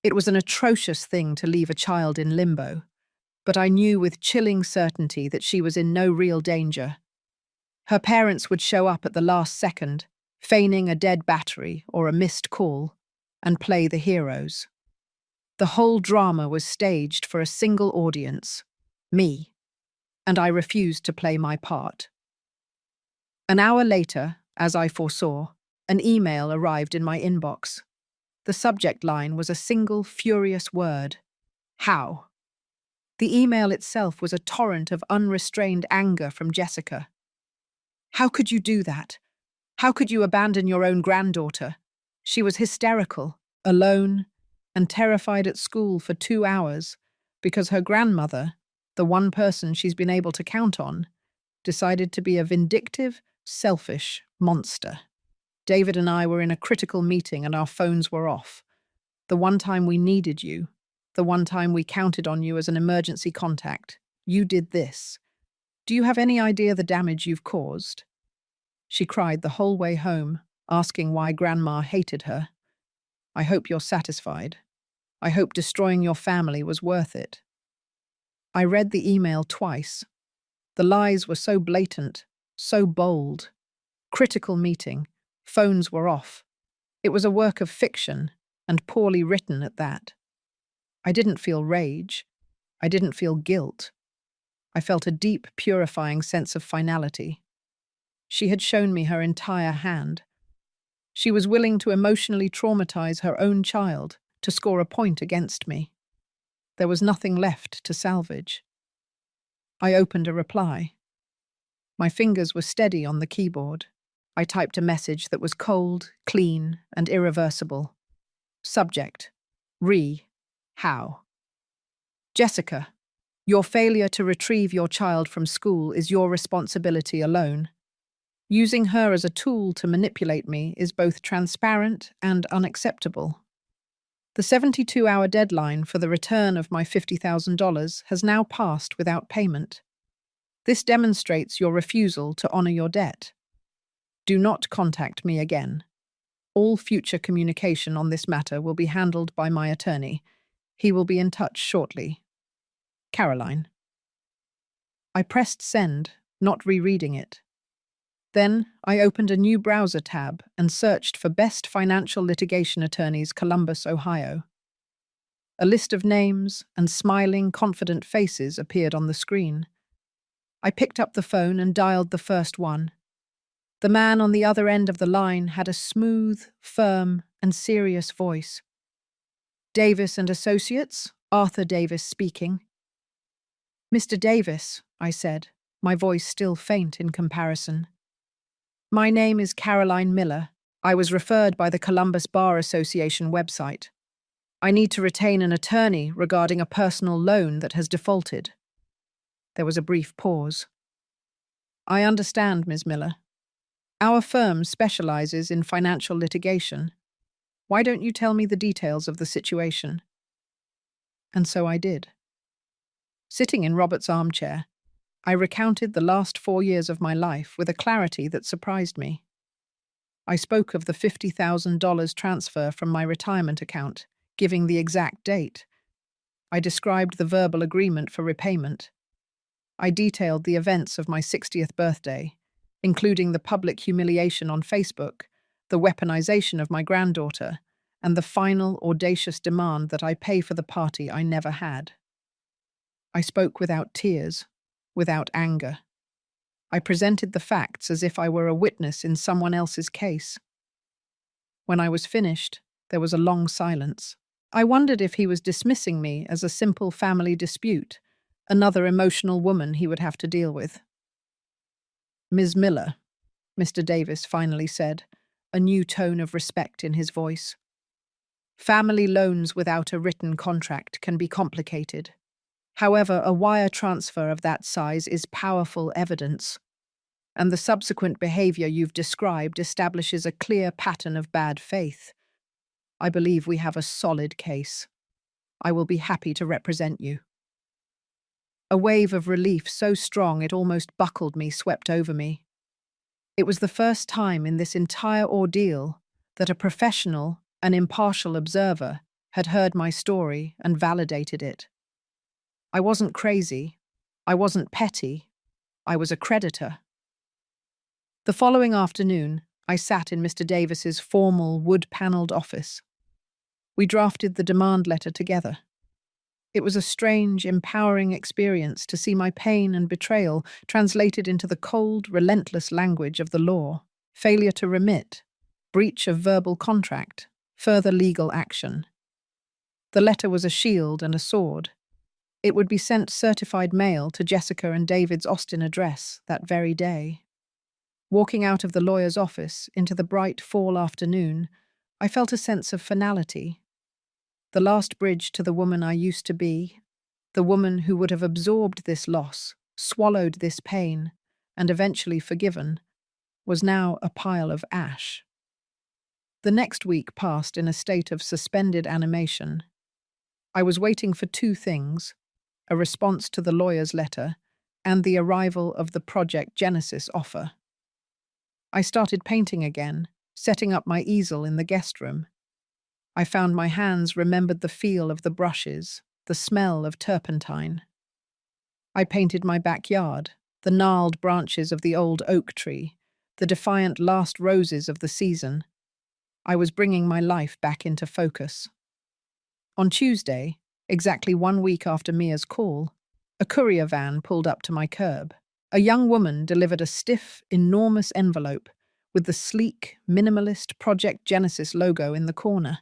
It was an atrocious thing to leave a child in limbo, but I knew with chilling certainty that she was in no real danger. Her parents would show up at the last second, feigning a dead battery or a missed call, and play the heroes. The whole drama was staged for a single audience, me, and I refused to play my part. An hour later, as I foresaw, an email arrived in my inbox. The subject line was a single furious word: "How?" The email itself was a torrent of unrestrained anger from Jessica. "How could you do that? How could you abandon your own granddaughter? She was hysterical, alone, and terrified at school for 2 hours because her grandmother, the one person she's been able to count on, decided to be a vindictive, selfish monster. David and I were in a critical meeting and our phones were off. The one time we needed you, the one time we counted on you as an emergency contact, you did this. Do you have any idea the damage you've caused?" She cried the whole way home, asking why Grandma hated her. "I hope you're satisfied. I hope destroying your family was worth it." I read the email twice. The lies were so blatant, so bold. Critical meeting. Phones were off. It was a work of fiction, and poorly written at that. I didn't feel rage. I didn't feel guilt. I felt a deep, purifying sense of finality. She had shown me her entire hand. She was willing to emotionally traumatize her own child to score a point against me. There was nothing left to salvage. I opened a reply. My fingers were steady on the keyboard. I typed a message that was cold, clean, and irreversible. Subject: How? "Jessica, your failure to retrieve your child from school is your responsibility alone. Using her as a tool to manipulate me is both transparent and unacceptable. The 72-hour deadline for the return of my $50,000 has now passed without payment. This demonstrates your refusal to honor your debt. Do not contact me again. All future communication on this matter will be handled by my attorney. He will be in touch shortly. Caroline." I pressed send, not rereading it. Then I opened a new browser tab and searched for Best Financial Litigation Attorneys, Columbus, Ohio. A list of names and smiling, confident faces appeared on the screen. I picked up the phone and dialed the first one. The man on the other end of the line had a smooth, firm, and serious voice. Davis and Associates, Arthur Davis speaking. Mr. Davis, I said, my voice still faint in comparison. My name is Caroline Miller. I was referred by the Columbus Bar Association website. I need to retain an attorney regarding a personal loan that has defaulted. There was a brief pause. I understand, Ms. Miller. Our firm specializes in financial litigation. Why don't you tell me the details of the situation? And so I did. Sitting in Robert's armchair, I recounted the last 4 years of my life with a clarity that surprised me. I spoke of the $50,000 transfer from my retirement account, giving the exact date. I described the verbal agreement for repayment. I detailed the events of my 60th birthday, including the public humiliation on Facebook, the weaponization of my granddaughter, and the final audacious demand that I pay for the party I never had. I spoke without tears, without anger. I presented the facts as if I were a witness in someone else's case. When I was finished, there was a long silence. I wondered if he was dismissing me as a simple family dispute, another emotional woman he would have to deal with. Ms. Miller, Mr. Davis finally said, a new tone of respect in his voice. Family loans without a written contract can be complicated. However, a wire transfer of that size is powerful evidence, and the subsequent behavior you've described establishes a clear pattern of bad faith. I believe we have a solid case. I will be happy to represent you. A wave of relief so strong it almost buckled me swept over me. It was the first time in this entire ordeal that a professional, an impartial observer, had heard my story and validated it. I wasn't crazy. I wasn't petty. I was a creditor. The following afternoon, I sat in Mr. Davis's formal wood-panelled office. We drafted the demand letter together. It was a strange, empowering experience to see my pain and betrayal translated into the cold, relentless language of the law. Failure to remit, breach of verbal contract, further legal action. The letter was a shield and a sword. It would be sent certified mail to Jessica and David's Austin address that very day. Walking out of the lawyer's office into the bright fall afternoon, I felt a sense of finality. The last bridge to the woman I used to be, the woman who would have absorbed this loss, swallowed this pain, and eventually forgiven, was now a pile of ash. The next week passed in a state of suspended animation. I was waiting for two things: a response to the lawyer's letter and the arrival of the Project Genesis offer. I started painting again, setting up my easel in the guest room. I found my hands remembered the feel of the brushes, the smell of turpentine. I painted my backyard, the gnarled branches of the old oak tree, the defiant last roses of the season. I was bringing my life back into focus. On Tuesday, exactly 1 week after Mia's call, a courier van pulled up to my curb. A young woman delivered a stiff, enormous envelope with the sleek, minimalist Project Genesis logo in the corner.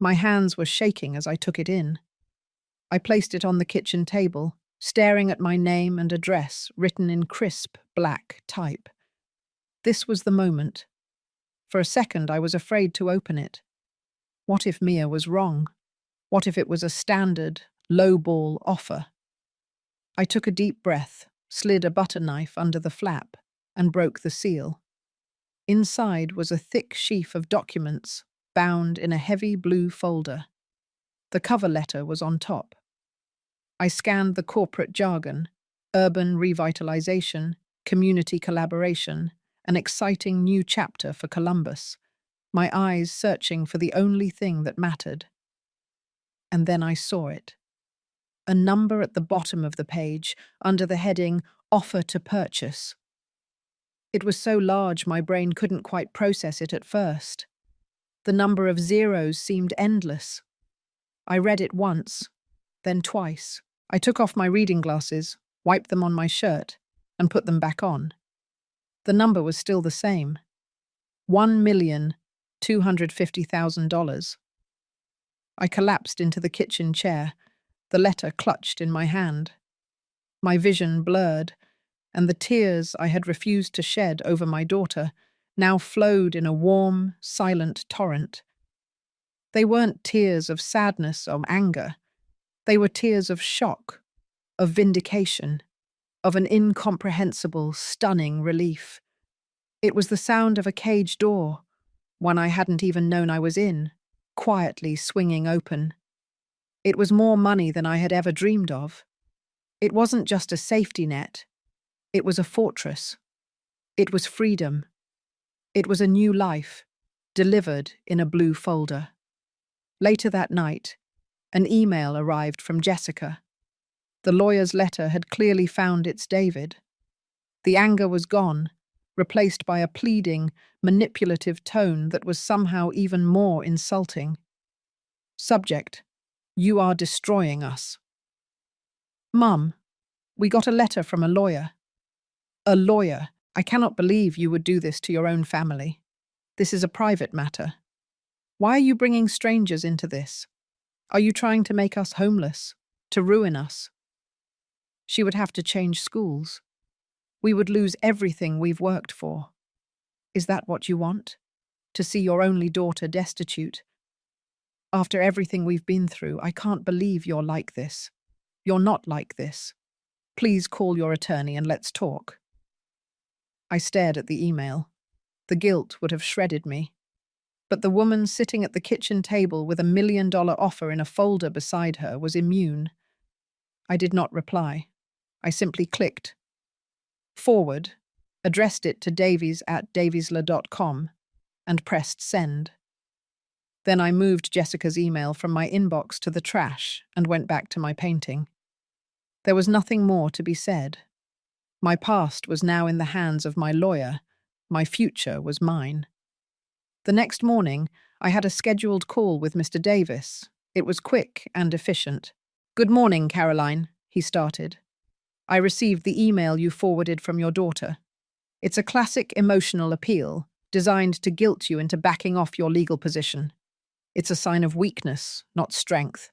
My hands were shaking as I took it in. I placed it on the kitchen table, staring at my name and address written in crisp, black type. This was the moment. For a second, I was afraid to open it. What if Mia was wrong? What if it was a standard, low-ball offer? I took a deep breath, slid a butter knife under the flap, and broke the seal. Inside was a thick sheaf of documents, bound in a heavy blue folder. The cover letter was on top. I scanned the corporate jargon: urban revitalization, community collaboration, an exciting new chapter for Columbus, my eyes searching for the only thing that mattered. And then I saw it. A number at the bottom of the page, under the heading Offer to Purchase. It was so large my brain couldn't quite process it at first. The number of zeros seemed endless. I read it once, then twice. I took off my reading glasses, wiped them on my shirt, and put them back on. The number was still the same. $1,250,000. I collapsed into the kitchen chair, the letter clutched in my hand. My vision blurred, and the tears I had refused to shed over my daughter now flowed in a warm, silent torrent. They weren't tears of sadness or anger. They were tears of shock, of vindication, of an incomprehensible, stunning relief. It was the sound of a cage door, one I hadn't even known I was in, quietly swinging open. It was more money than I had ever dreamed of. It wasn't just a safety net. It was a fortress. It was freedom. It was a new life, delivered in a blue folder. Later that night, an email arrived from Jessica. The lawyer's letter had clearly found its David. The anger was gone, replaced by a pleading, manipulative tone that was somehow even more insulting. Subject: "You are destroying us." "Mum, we got a letter from a lawyer." "A lawyer? I cannot believe you would do this to your own family. This is a private matter. Why are you bringing strangers into this? Are you trying to make us homeless? To ruin us?" "She would have to change schools. We would lose everything we've worked for. Is that what you want? To see your only daughter destitute? After everything we've been through, I can't believe you're like this. You're not like this. Please call your attorney and let's talk." I stared at the email. The guilt would have shredded me. But the woman sitting at the kitchen table with $1 million offer in a folder beside her was immune. I did not reply. I simply clicked forward, addressed it to davies@daviesla.com, and pressed send. Then I moved Jessica's email from my inbox to the trash and went back to my painting. There was nothing more to be said. My past was now in the hands of my lawyer. My future was mine. The next morning, I had a scheduled call with Mr. Davis. It was quick and efficient. "Good morning, Caroline," he started. "I received the email you forwarded from your daughter. It's a classic emotional appeal, designed to guilt you into backing off your legal position. It's a sign of weakness, not strength.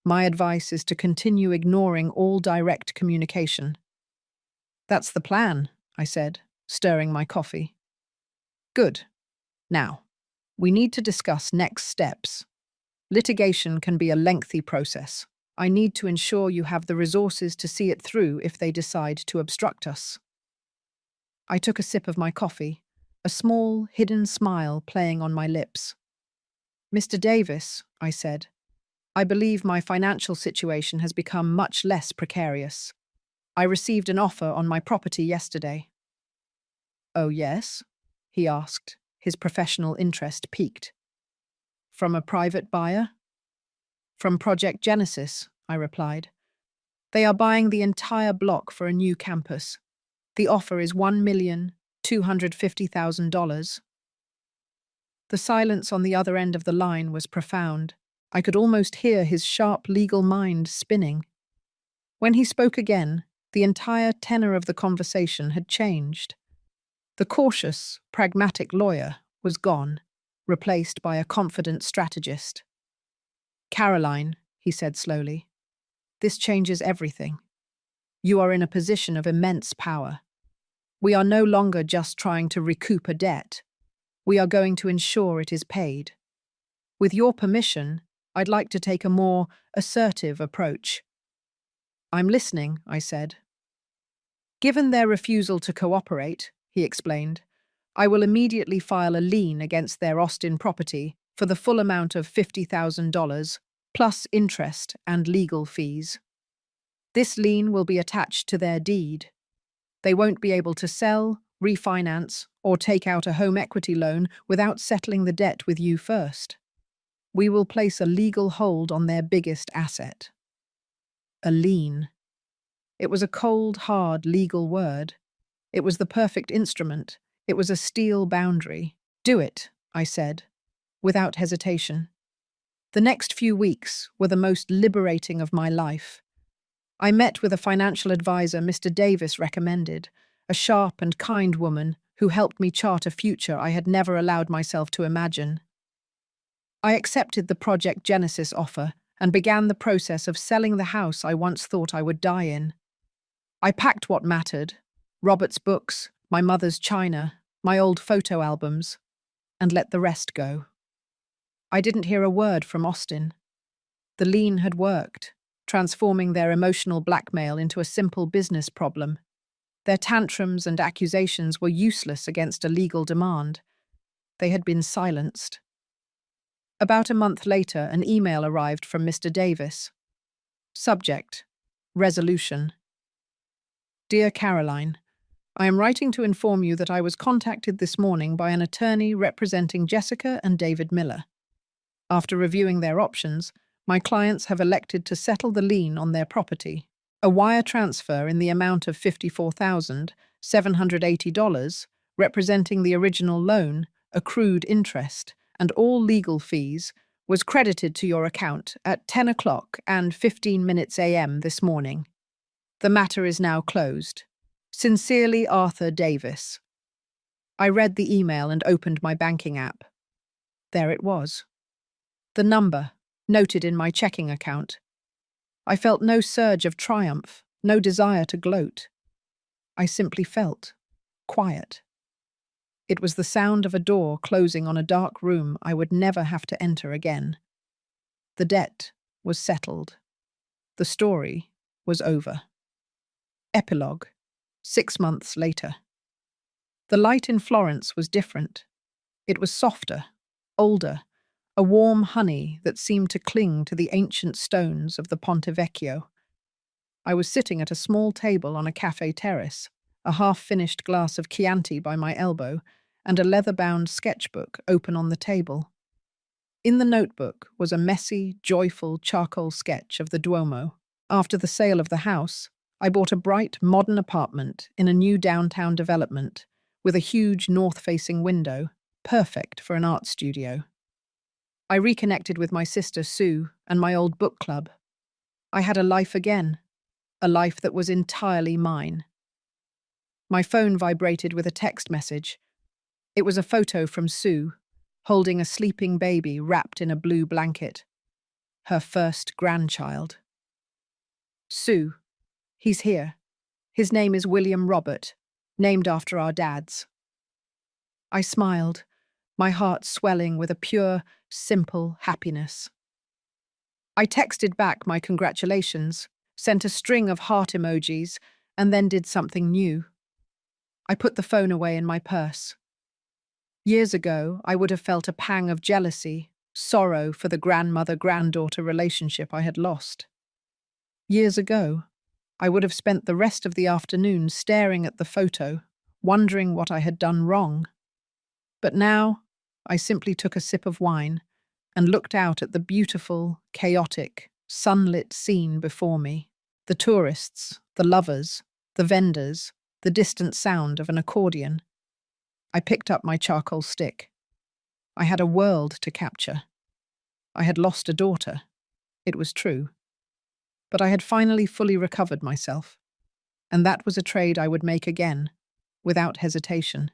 My advice is to continue ignoring all direct communication." "That's the plan," I said, stirring my coffee. "Good. Now, we need to discuss next steps. Litigation can be a lengthy process. I need to ensure you have the resources to see it through if they decide to obstruct us." I took a sip of my coffee, a small, hidden smile playing on my lips. "Mr. Davis," I said, "I believe my financial situation has become much less precarious. I received an offer on my property yesterday." "Oh, yes?" he asked, his professional interest piqued. "From a private buyer?" "From Project Genesis," I replied. "They are buying the entire block for a new campus. The offer is $1,250,000. The silence on the other end of the line was profound. I could almost hear his sharp legal mind spinning. When he spoke again, the entire tenor of the conversation had changed. The cautious, pragmatic lawyer was gone, replaced by a confident strategist. "Caroline," he said slowly, "this changes everything. You are in a position of immense power. We are no longer just trying to recoup a debt. We are going to ensure it is paid. With your permission, I'd like to take a more assertive approach." "I'm listening," I said. "Given their refusal to cooperate," he explained, "I will immediately file a lien against their Austin property for the full amount of $50,000, plus interest and legal fees. This lien will be attached to their deed. They won't be able to sell, refinance, or take out a home equity loan without settling the debt with you first. We will place a legal hold on their biggest asset." A lien. It was a cold, hard legal word. It was the perfect instrument. It was a steel boundary. Do it, I said, without hesitation. The next few weeks were the most liberating of my life. I met with a financial advisor Mr. Davis recommended, a sharp and kind woman who helped me chart a future I had never allowed myself to imagine. I accepted the Project Genesis offer and began the process of selling the house I once thought I would die in. I packed what mattered: Robert's books, my mother's china, my old photo albums, and let the rest go. I didn't hear a word from Austin. The lien had worked, transforming their emotional blackmail into a simple business problem. Their tantrums and accusations were useless against a legal demand. They had been silenced. About a month later, an email arrived from Mr. Davis. Subject: Resolution. Dear Caroline, I am writing to inform you that I was contacted this morning by an attorney representing Jessica and David Miller. After reviewing their options, my clients have elected to settle the lien on their property. A wire transfer in the amount of $54,780, representing the original loan, accrued interest, and all legal fees, was credited to your account at 10 o'clock and 15 minutes a.m. this morning. The matter is now closed. Sincerely, Arthur Davis. I read the email and opened my banking app. There it was. The number, noted in my checking account. I felt no surge of triumph, no desire to gloat. I simply felt quiet. It was the sound of a door closing on a dark room I would never have to enter again. The debt was settled. The story was over. Epilogue, 6 months later. The light in Florence was different. It was softer, older, a warm honey that seemed to cling to the ancient stones of the Ponte Vecchio. I was sitting at a small table on a cafe terrace, a half-finished glass of Chianti by my elbow, and a leather-bound sketchbook open on the table. In the notebook was a messy, joyful charcoal sketch of the Duomo. After the sale of the house, I bought a bright, modern apartment in a new downtown development with a huge north-facing window, perfect for an art studio. I reconnected with my sister Sue and my old book club. I had a life again, a life that was entirely mine. My phone vibrated with a text message. It was a photo from Sue, holding a sleeping baby wrapped in a blue blanket. Her first grandchild. Sue. He's here. His name is William Robert, named after our dads. I smiled, my heart swelling with a pure, simple happiness. I texted back my congratulations, sent a string of heart emojis, and then did something new. I put the phone away in my purse. Years ago, I would have felt a pang of jealousy, sorrow for the grandmother-granddaughter relationship I had lost. Years ago, I would have spent the rest of the afternoon staring at the photo, wondering what I had done wrong. But now, I simply took a sip of wine and looked out at the beautiful, chaotic, sunlit scene before me. The tourists, the lovers, the vendors, the distant sound of an accordion. I picked up my charcoal stick. I had a world to capture. I had lost a daughter. It was true. But I had finally fully recovered myself, and that was a trade I would make again, without hesitation.